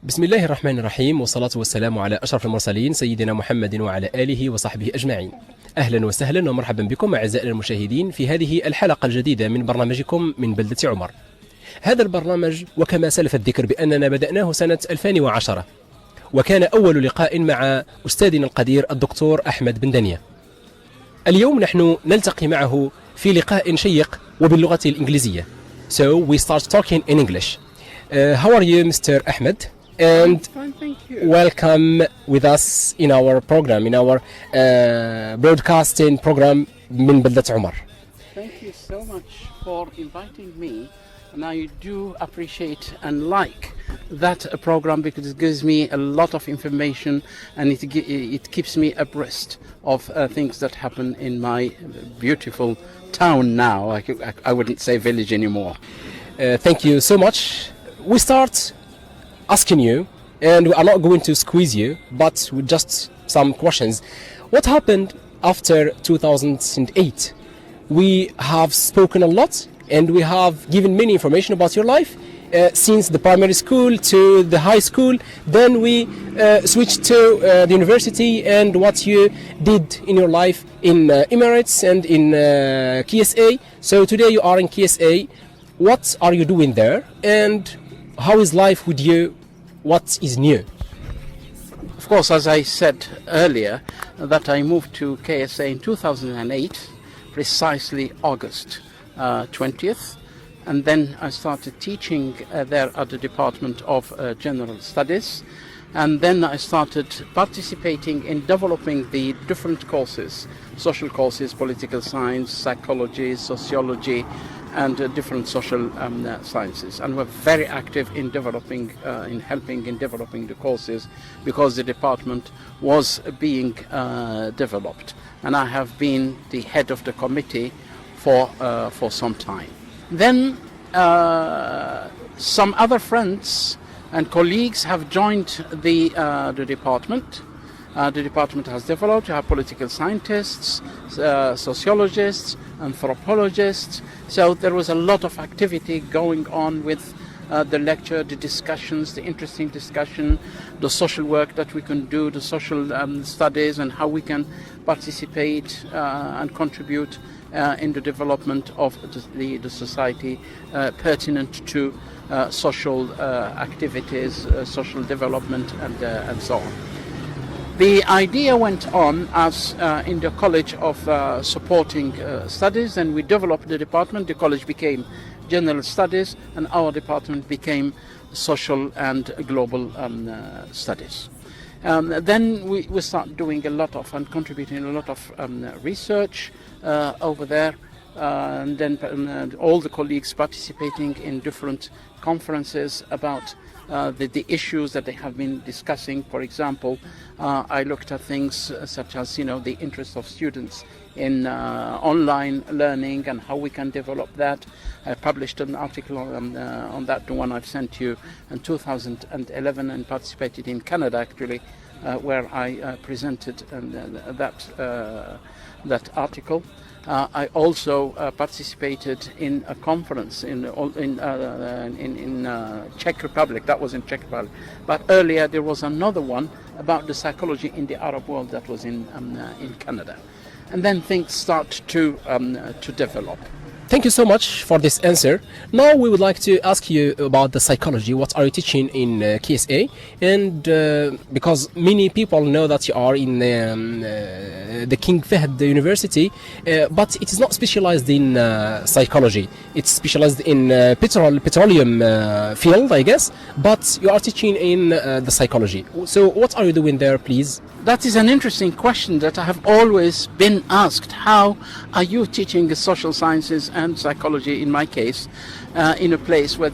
بسم الله الرحمن الرحيم، والصلاة والسلام على أشرف المرسلين سيدنا محمد وعلى آله وصحبه أجمعين. أهلا وسهلا ومرحبا بكم أعزائنا المشاهدين في هذه الحلقة الجديدة من برنامجكم من بلدة عمر. هذا البرنامج وكما سلف الذكر بأننا بدأناه سنة 2010، وكان أول لقاء مع أستاذنا القدير الدكتور أحمد بن دانية. اليوم نحن نلتقي معه في لقاء شيق وباللغة الإنجليزية. So we start talking in English. How are you, Mr. Ahmed? And fine, thank you. welcome with us in our program, in our broadcasting program من بلدة عمر. Thank you so much for inviting me, and I do appreciate and like that program because it gives me a lot of information and it keeps me abreast of things that happen in my beautiful town now. I wouldn't say village anymore. Thank you so much. We start asking you, and we are not going to squeeze you, but with just some questions. What happened after 2008? We have spoken a lot and we have given many information about your life since the primary school to the high school. Then we switched to the university and what you did in your life in Emirates and in KSA. So today you are in KSA. What are you doing there, and how is life with you? What is new? Of course, as I said earlier, that I moved to KSA in 2008, precisely August 20th, and then I started teaching there at the Department of General Studies, and then I started participating in developing the different courses, social courses, political science, psychology, sociology, and different social sciences, and we're very active in developing, in helping in developing the courses because the department was being developed, and I have been the head of the committee for some time. Then some other friends and colleagues have joined the department. The department has developed. We have political scientists, sociologists, anthropologists. So there was a lot of activity going on with the lecture, the discussions, the interesting discussion, the social work that we can do, the social studies, and how we can participate and contribute in the development of the society pertinent to social activities, social development, and so on. The idea went on as in the College of Supporting Studies, and we developed the department. The college became General Studies, and our department became Social and Global Studies. Then we start doing a lot of and contributing a lot of research over there, and then all the colleagues participating in different conferences about the issues that they have been discussing. For example, I looked at things such as, the interest of students in online learning and how we can develop that. I published an article on that, the one I've sent you in 2011, and participated in Canada actually, where I presented that article. I also participated in a conference in Czech Republic. That was in Czech Republic. But earlier there was another one about the psychology in the Arab world that was in Canada. And then things start to develop. Thank you so much for this answer. Now we would like to ask you about the psychology. What are you teaching in KSA? And because many people know that you are in the King Fahd University, but it is not specialized in psychology. It's specialized in petroleum field, I guess. But you are teaching in the psychology. So what are you doing there, please? That is an interesting question that I have always been asked. How are you teaching the social sciences and psychology, in my case, in a place where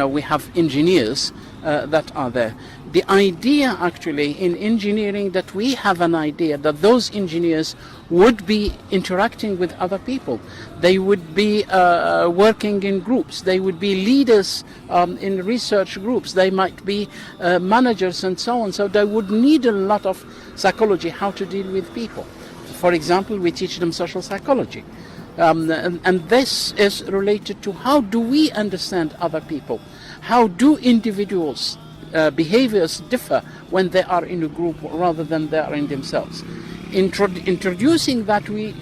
we have engineers that are there? The idea actually in engineering, that we have an idea that those engineers would be interacting with other people. They would be working in groups. They would be leaders in research groups. They might be managers and so on. So they would need a lot of psychology, how to deal with people. For example, we teach them social psychology. And this is related to how do we understand other people? How do individuals behaviors differ when they are in a group rather than they are in themselves. Introducing that, we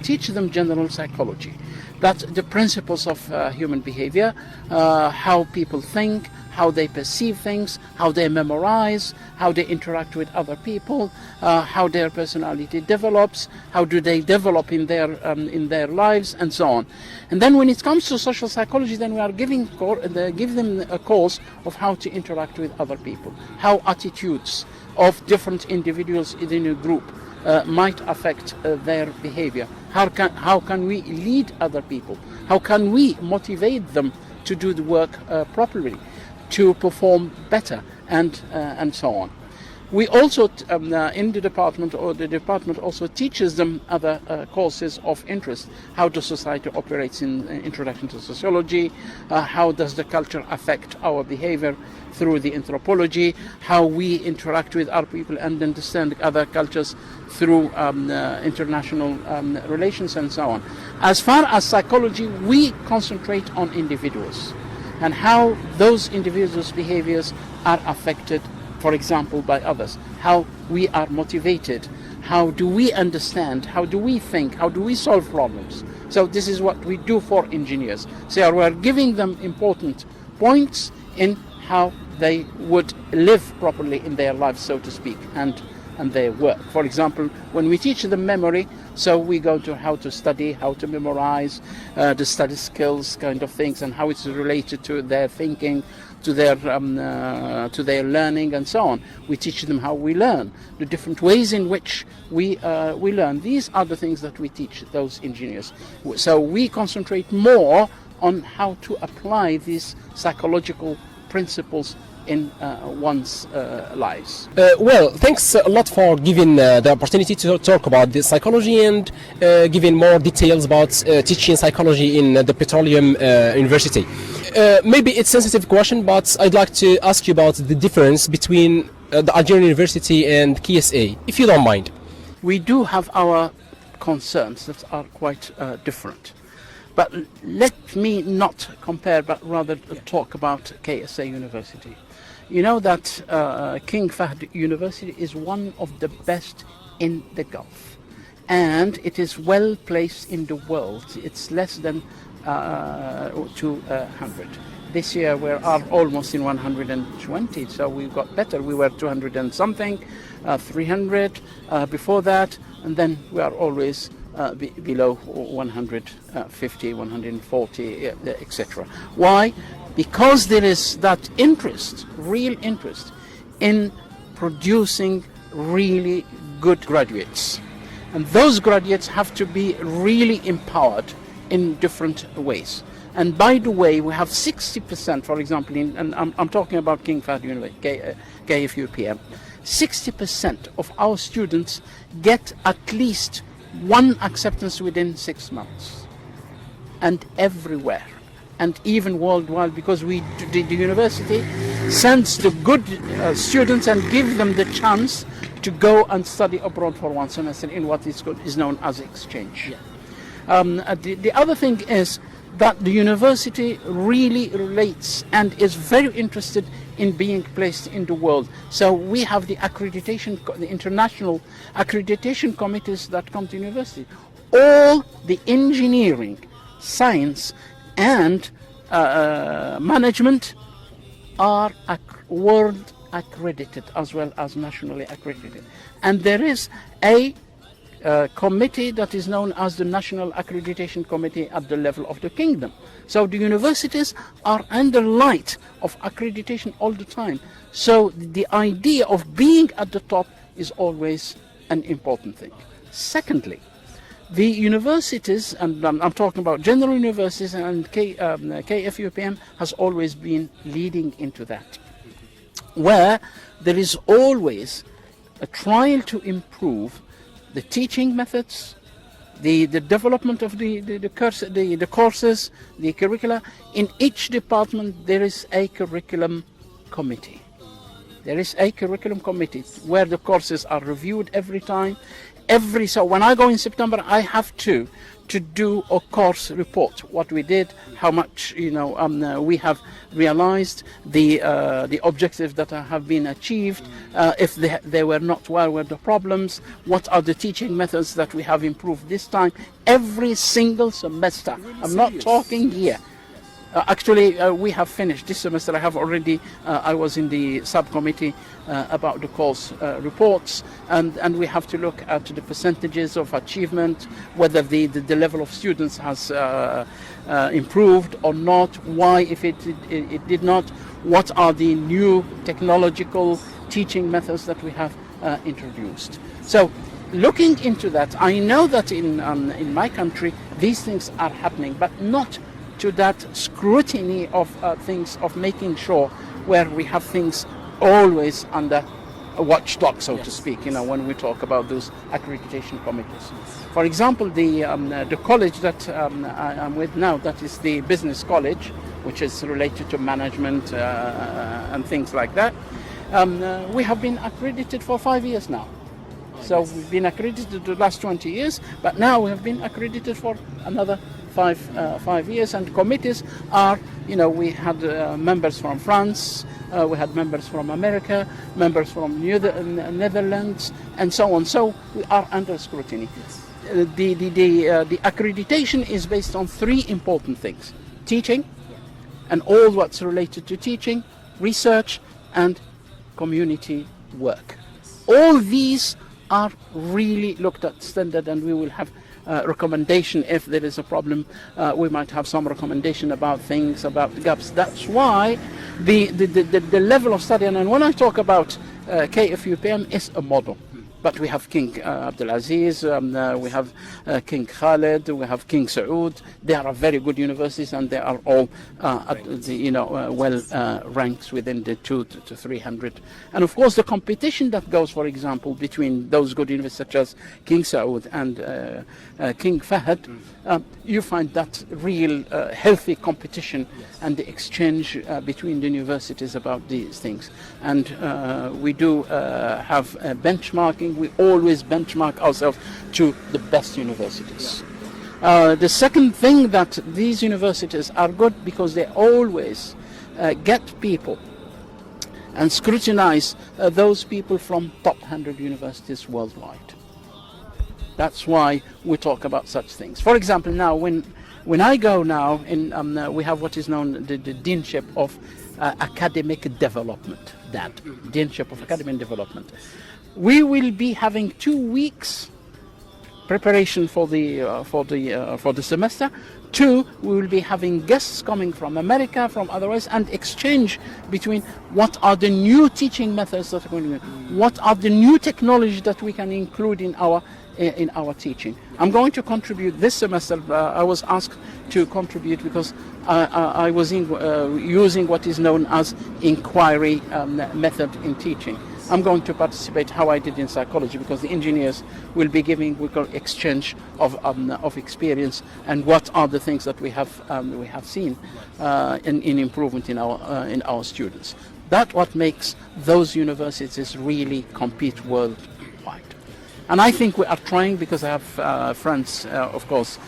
teach them general psychology, that the principles of human behavior, how people think, how they perceive things, how they memorize, how they interact with other people, how their personality develops, how do they develop in their lives, and so on. And then when it comes to social psychology, then we are give them a course of how to interact with other people, how attitudes of different individuals within a group might affect their behavior. How can we lead other people? How can we motivate them to do the work properly, to perform better, and so on. We also, in the department also teaches them other courses of interest. How does society operates in introduction to sociology? How does the culture affect our behavior through the anthropology? How we interact with other people and understand other cultures through international relations, and so on. As far as psychology, we concentrate on individuals and how those individuals' behaviors are affected, for example, by others, how we are motivated, how do we understand, how do we think, how do we solve problems. So this is what we do for engineers. So we are giving them important points in how they would live properly in their lives, so to speak, and their work. For example, when we teach them memory, so we go to how to study, how to memorize, the study skills kind of things, and how it's related to their thinking, to their learning, and so on. We teach them how we learn, the different ways in which we learn. These are the things that we teach those engineers. So we concentrate more on how to apply these psychological principles in one's lives. Well, thanks a lot for giving the opportunity to talk about the psychology and giving more details about teaching psychology in the Petroleum University. Maybe it's a sensitive question, but I'd like to ask you about the difference between the Algerian University and KSA, if you don't mind. We do have our concerns that are quite different. But let me not compare, but rather talk about KSA University. You know that King Fahd University is one of the best in the Gulf, and it is well placed in the world. It's less than 200. This year we are almost in 120, so we've got better. We were 200 and something, 300 before that, and then we are always below 150, 140, etc. Why? Because there is that interest, real interest, in producing really good graduates. And those graduates have to be really empowered in different ways. And by the way, we have 60%, for example, and I'm talking about King Fahd University, KFUPM, 60% of our students get at least one acceptance within 6 months, and everywhere, and even worldwide, because the university sends the good students and give them the chance to go and study abroad for 1 semester in what is known as exchange. Yeah. The other thing is that the university really relates and is very interested in being placed in the world. So we have the international accreditation committees that come to university. All the engineering, science, and management are world accredited as well as nationally accredited. And there is a committee that is known as the National Accreditation Committee at the level of the kingdom. So the universities are under light of accreditation all the time. So the idea of being at the top is always an important thing. Secondly, the universities, and I'm talking about general universities, and KFUPM has always been leading into that, where there is always a trial to improve the teaching methods, the development of the courses, the curricula. In each department there is a curriculum committee. There is a curriculum committee where the courses are reviewed every time, So when I go in September, I have to do a course report, what we did, how much we have realized, the objectives that have been achieved, if they were not, where were the problems, what are the teaching methods that we have improved this time, every single semester. I'm not talking here. Actually, we have finished this semester. I have already, I was in the subcommittee about the course reports, and we have to look at the percentages of achievement, whether the level of students has improved or not, why if it did not, what are the new technological teaching methods that we have introduced. So looking into that, I know that in my country these things are happening, but not to that scrutiny of things, of making sure where we have things always under a watchdog, so to speak, when we talk about those accreditation committees. For example, the college that I'm with now, that is the business college, which is related to management and things like that. We have been accredited for 5 years now. So we've been accredited the last 20 years, but now we have been accredited for another 5 years, and committees are, we had members from France, we had members from America, members from Netherlands, and so on. So we are under scrutiny. The accreditation is based on 3 important things: teaching, and all what's related to teaching, research, and community work. All these are really looked at standard, and we will have recommendation if there is a problem. We might have some recommendation about things, about the gaps. That's why the level of study, and when I talk about KFUPM, is a model. But we have King Abdulaziz, we have King Khaled, we have King Saud. They are very good universities, and they are all well ranked within the 200 to 300. And of course, the competition that goes, for example, between those good universities such as King Saud and King Fahd, you find that real healthy competition and the exchange between the universities about these things. And we do have benchmarking. We always benchmark ourselves to the best universities. The second thing, that these universities are good because they always get people and scrutinize those people from top 100 universities worldwide. That's why we talk about such things. For example, now when I go now, we have what is known the Deanship of Academic Development, Deanship of Academic Development. We will be having 2 weeks preparation for the semester. 2, we will be having guests coming from America, from otherwise, and exchange between what are the new teaching methods that are going to be, what are the new technology that we can include in our teaching. I'm going to contribute this semester. I was asked to contribute because I was using what is known as inquiry method in teaching. I'm going to participate how I did in psychology, because the engineers will be giving exchange of experience and what are the things that we have seen in improvement in our students. That's what makes those universities really compete worldwide. And I think we are trying, because I have friends, of course,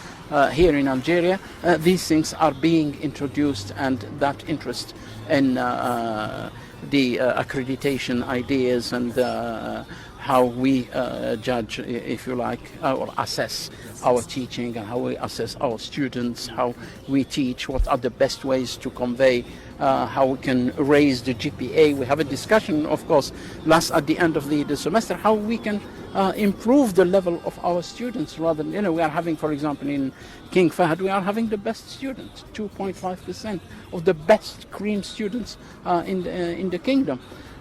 here in Algeria. These things are being introduced, and that interest in the accreditation ideas and how we judge, if you like, or assess our teaching, and how we assess our students, how we teach, what are the best ways to convey, how we can raise the GPA. We have a discussion, of course, at the end of the semester, how we can improve the level of our students. Rather than, we are having, for example, in King Fahd, we are having the best students, 2.5% of the best cream students in the kingdom.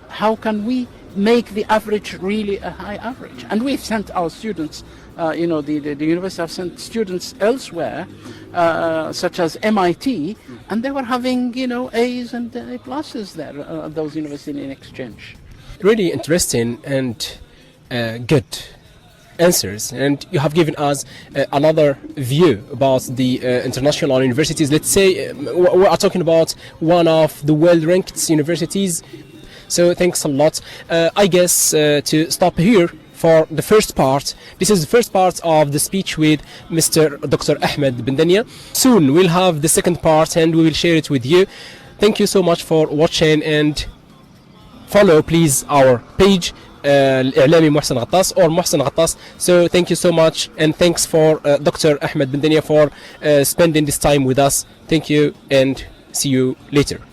How can we make the average really a high average? And we've sent our students, the university have sent students elsewhere, such as MIT, and they were having, A's and A pluses there, those universities in exchange. Really interesting and good answers, and you have given us another view about the international universities. Let's say we are talking about one of the well-ranked universities. So thanks a lot. I guess to stop here for the first part. This is the first part of the speech with Mr. Dr. Ahmed bin Dania. Soon we'll have the second part and we will share it with you. Thank you so much for watching, and follow please our page الإعلامي محسن غطاس or محسن غطاس. So thank you so much, and thanks for Dr. Ahmed bin Dania for spending this time with us. Thank you and see you later.